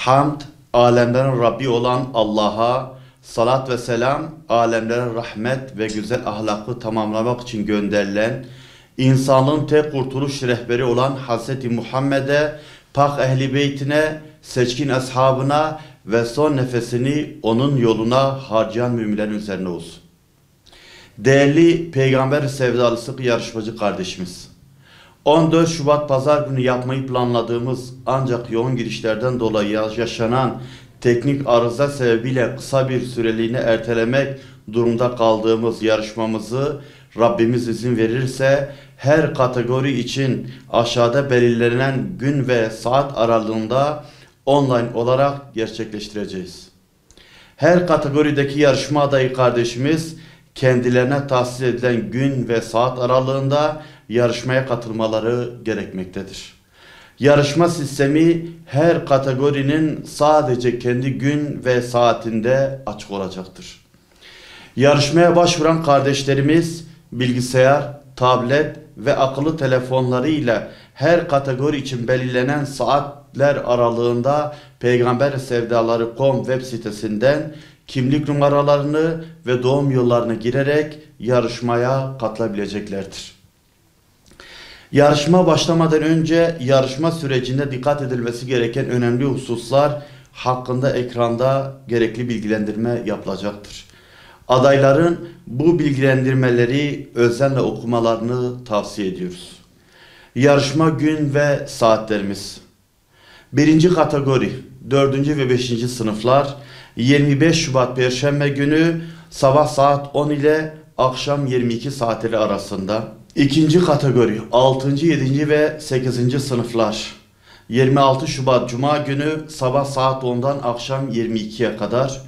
Hamd, alemlerin Rabbi olan Allah'a, salat ve selam, alemlere rahmet ve güzel ahlakı tamamlamak için gönderilen, insanlığın tek kurtuluş rehberi olan Hz. Muhammed'e, pak ehli beytine, seçkin ashabına ve son nefesini onun yoluna harcayan müminlerin üzerine olsun. Değerli Peygamber sevdalısı yarışmacı kardeşimiz, 14 Şubat Pazar günü yapmayı planladığımız ancak yoğun girişlerden dolayı yaşanan teknik arıza sebebiyle kısa bir süreliğine ertelemek durumda kaldığımız yarışmamızı Rabbimiz izin verirse her kategori için aşağıda belirlenen gün ve saat aralığında online olarak gerçekleştireceğiz. Her kategorideki yarışma adayı kardeşimiz kendilerine tahsis edilen gün ve saat aralığında yarışmaya katılmaları gerekmektedir. Yarışma sistemi her kategorinin sadece kendi gün ve saatinde açık olacaktır. Yarışmaya başvuran kardeşlerimiz bilgisayar, tablet ve akıllı telefonları ile her kategori için belirlenen saatler aralığında peygambersevdaları.com web sitesinden kimlik numaralarını ve doğum yıllarını girerek yarışmaya katılabileceklerdir. Yarışma başlamadan önce yarışma sürecinde dikkat edilmesi gereken önemli hususlar hakkında ekranda gerekli bilgilendirme yapılacaktır. Adayların bu bilgilendirmeleri özenle okumalarını tavsiye ediyoruz. Yarışma gün ve saatlerimiz. 1. kategori 4. ve 5. sınıflar 25 Şubat Perşembe günü sabah saat 10 ile akşam 22 saatleri arasında. 2. kategori 6. 7. ve 8. sınıflar 26 Şubat Cuma günü sabah saat 10'dan akşam 22'ye kadar.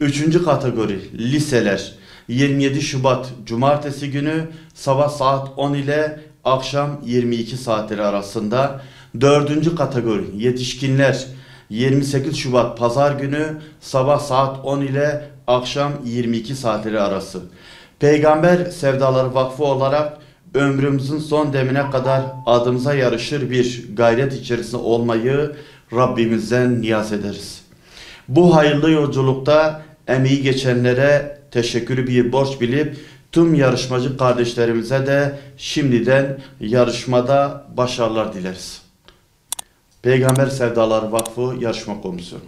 3. kategori liseler 27 Şubat Cumartesi günü sabah saat 10 ile akşam 22 saatleri arasında. 4. kategori yetişkinler 28 Şubat Pazar günü sabah saat 10 ile akşam 22 saatleri arası. Peygamber Sevdaları Vakfı olarak ömrümüzün son demine kadar adımıza yarışır bir gayret içerisinde olmayı Rabbimizden niyaz ederiz. Bu hayırlı yolculukta emeği geçenlere teşekkürü bir borç bilip tüm yarışmacı kardeşlerimize de şimdiden yarışmada başarılar dileriz. Peygamber Sevdaları Vakfı Yarışma Komisyonu.